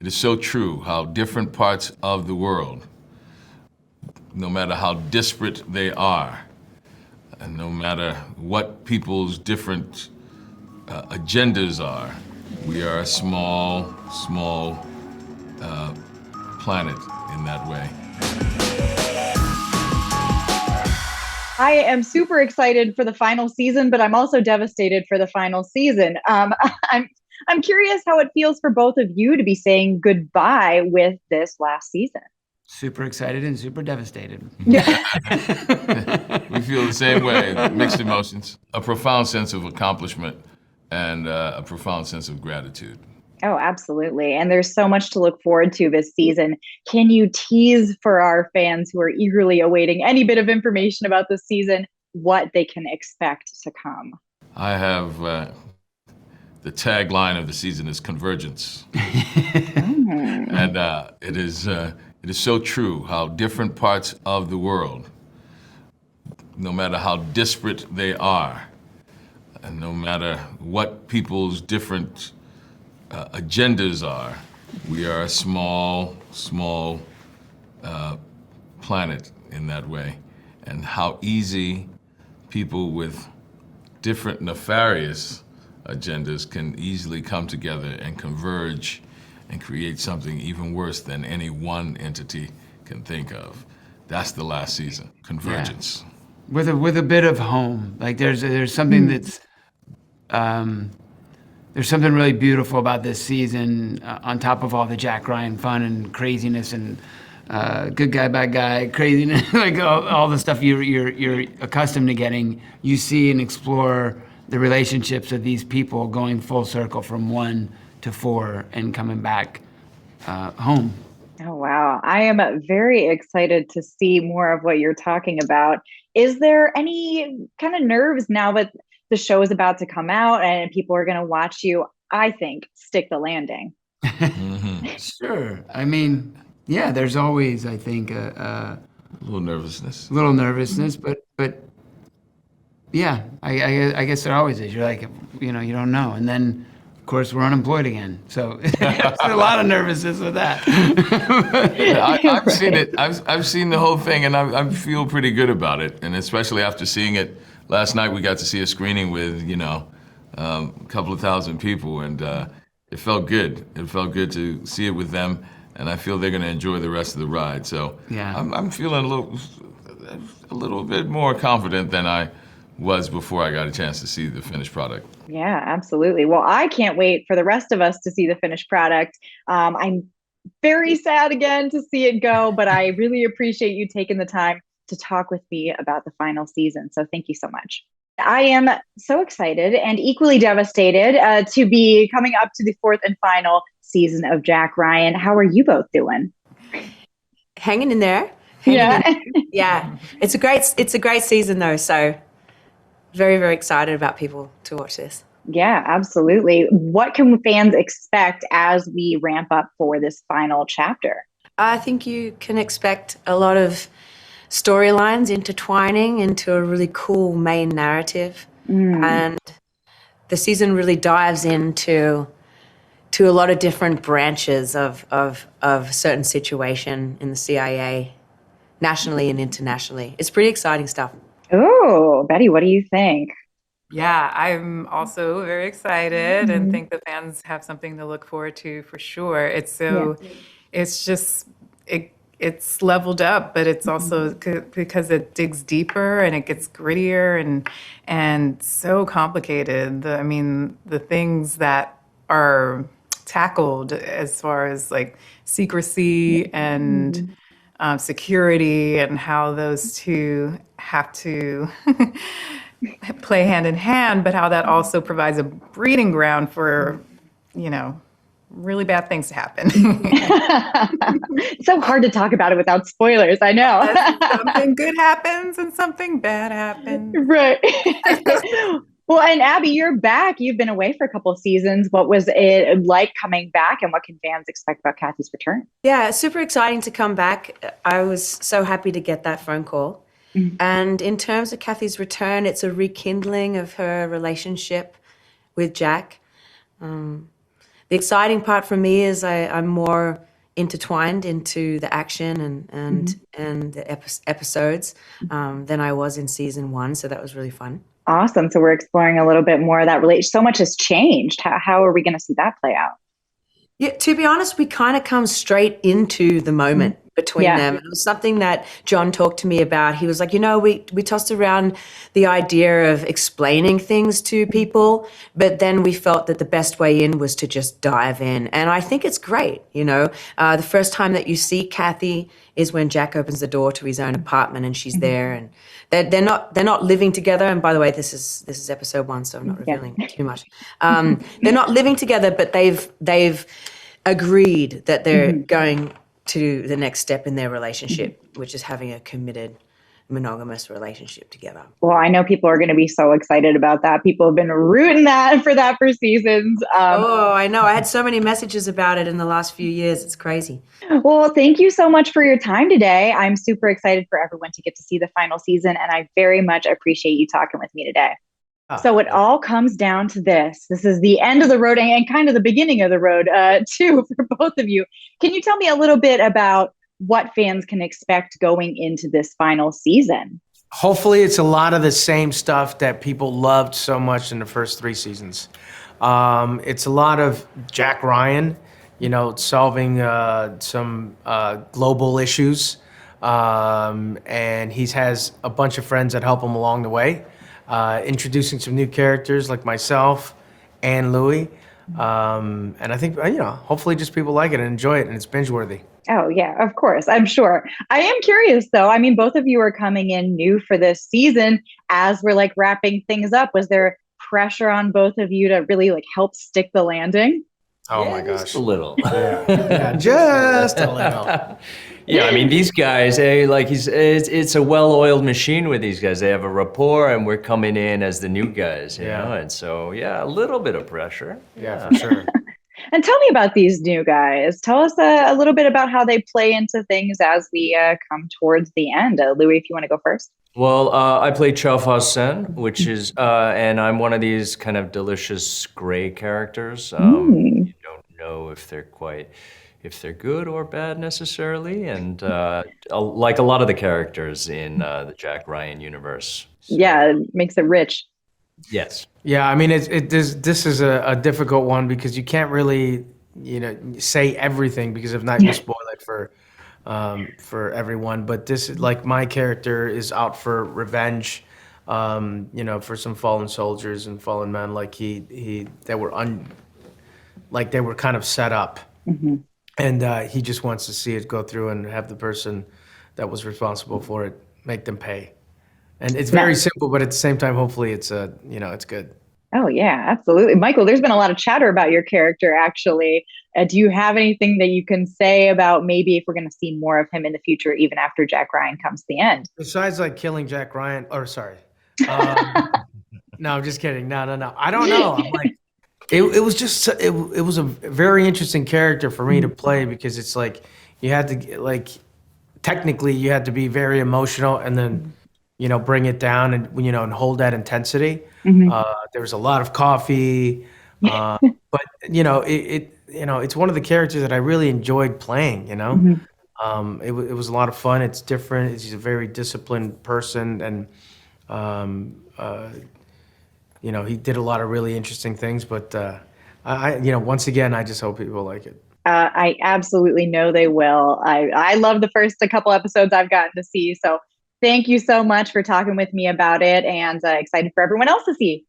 It is so true how different parts of the world, no matter how disparate they are, and no matter what people's different agendas are, we are a small planet in that way. I am super excited for the final season, but I'm also devastated for the final season. I'm curious how it feels for both of you to be saying goodbye with this last season. Super excited and super devastated. We feel the same way, mixed emotions. A profound sense of accomplishment and a profound sense of gratitude. Oh, absolutely. And there's so much to look forward to this season. Can you tease for our fans who are eagerly awaiting any bit of information about this season, what they can expect to come? I have, the tagline of the season is convergence. And it is so true how different parts of the world, no matter how disparate they are, and no matter what people's different agendas are, we are a small planet in that way. And how easy people with different nefarious agendas can easily come together and converge and create something even worse than any one entity can think of. That's the last season, convergence. Yeah. With a bit of home. Like there's something that's there's something really beautiful about this season, on top of all the Jack Ryan fun and craziness and good guy, bad guy, craziness, like all the stuff you're accustomed to getting. You see and explore the relationships of these people going full circle from 1 to 4 and coming back home. Oh, wow. I am very excited to see more of what you're talking about. Is there any kind of nerves now that the show is about to come out and people are going to watch you, I think, stick the landing? Sure. I mean, yeah, there's always, I think, a little nervousness. But yeah, I guess there always is. You're like, you don't know. And then, of course, we're unemployed again. So there's a lot of nervousness with that. I've seen it. I've seen the whole thing, and I feel pretty good about it. And especially after seeing it last night, we got to see a screening with, a couple of thousand people, and it felt good. It felt good to see it with them, and I feel they're going to enjoy the rest of the ride. So yeah. I'm feeling a little bit more confident than I was before I got a chance to see the finished product. Yeah, absolutely. Well, I can't wait for the rest of us to see the finished product. I'm very sad again to see it go, but I really appreciate you taking the time to talk with me about the final season. So thank you so much. I am so excited and equally devastated to be coming up to the 4th and final season of Jack Ryan. How are you both doing? Hanging in there. Yeah. It's a great season though. So very, very excited about people to watch this. Yeah, absolutely. What can fans expect as we ramp up for this final chapter? I think you can expect a lot of storylines intertwining into a really cool main narrative. And the season really dives into a lot of different branches of a certain situation in the CIA, nationally and internationally. It's pretty exciting stuff. Oh, Betty, what do you think? Yeah, I'm also very excited and think the fans have something to look forward to for sure. It's just, it's leveled up, but it's also because it digs deeper and it gets grittier and so complicated. The things that are tackled as far as like secrecy and security and how those two have to play hand in hand, but how that also provides a breeding ground for, really bad things to happen. It's so hard to talk about it without spoilers. I know. Something good happens and something bad happens. Right. Well, and Abbie, you're back. You've been away for a couple of seasons. What was it like coming back, and what can fans expect about Kathy's return? Yeah, super exciting to come back. I was so happy to get that phone call. And in terms of Kathy's return, it's a rekindling of her relationship with Jack. The exciting part for me is I'm more intertwined into the action and the episodes than I was in season 1. So that was really fun. Awesome. So we're exploring a little bit more of that relation. So much has changed. How are we going to see that play out? Yeah, to be honest, we kind of come straight into the moment between them. It was something that John talked to me about. He was like, we tossed around the idea of explaining things to people, but then we felt that the best way in was to just dive in. And I think it's great. The first time that you see Kathy is when Jack opens the door to his own apartment and she's there, and they're not living together. And by the way, this is episode 1, so I'm not revealing too much. They're not living together, but they've agreed that they're going to the next step in their relationship, which is having a committed monogamous relationship together. Well, I know people are going to be so excited about that. People have been rooting for that for seasons. I know. I had so many messages about it in the last few years. It's crazy. Well, thank you so much for your time today. I'm super excited for everyone to get to see the final season, and I very much appreciate you talking with me today. So it all comes down to this. This is the end of the road and kind of the beginning of the road, too, for both of you. Can you tell me a little bit about what fans can expect going into this final season? Hopefully it's a lot of the same stuff that people loved so much in the first 3 seasons. It's a lot of Jack Ryan, solving some global issues. And he has a bunch of friends that help him along the way. Introducing some new characters like myself and Louis. And I think, hopefully just people like it and enjoy it, and it's binge-worthy. Oh, yeah, of course. I'm sure. I am curious, though. I mean, both of you are coming in new for this season. As we're wrapping things up, was there pressure on both of you to really help stick the landing? Oh my gosh. Just a little. Yeah, just a little. Yeah, I mean, these guys, it's a well-oiled machine with these guys. They have a rapport, and we're coming in as the new guys, you know? And so, a little bit of pressure. Yeah, for sure. And tell me about these new guys. Tell us a little bit about how they play into things as we come towards the end. Louis, if you want to go first. Well, I play 𝐿𝐴𝐻𝐿, which is, and I'm one of these kind of delicious gray characters. You don't know if they're good or bad necessarily, and like a lot of the characters in the Jack Ryan universe. So, yeah, it makes it rich. Yes. Yeah, I mean, this is a difficult one because you can't really, say everything, because if not, you spoil it for everyone. But this, my character is out for revenge, for some fallen soldiers and fallen men, they were kind of set up. And he just wants to see it go through and have the person that was responsible for it make them pay. And it's very simple, but at the same time, hopefully it's it's good. Oh, yeah, absolutely. Michael, there's been a lot of chatter about your character, actually. Do you have anything that you can say about maybe if we're going to see more of him in the future, even after Jack Ryan comes to the end? Besides killing Jack Ryan, no, I'm just kidding. No. I don't know. I'm it was just, it was a very interesting character for me to play, because it's you had to, technically you had to be very emotional and then, bring it down and, and hold that intensity. There was a lot of coffee, but it's one of the characters that I really enjoyed playing, it was a lot of fun. It's different. He's a very disciplined person, and, he did a lot of really interesting things, but, once again, I just hope people like it. I absolutely know they will. I love the first couple episodes I've gotten to see. So thank you so much for talking with me about it, and excited for everyone else to see.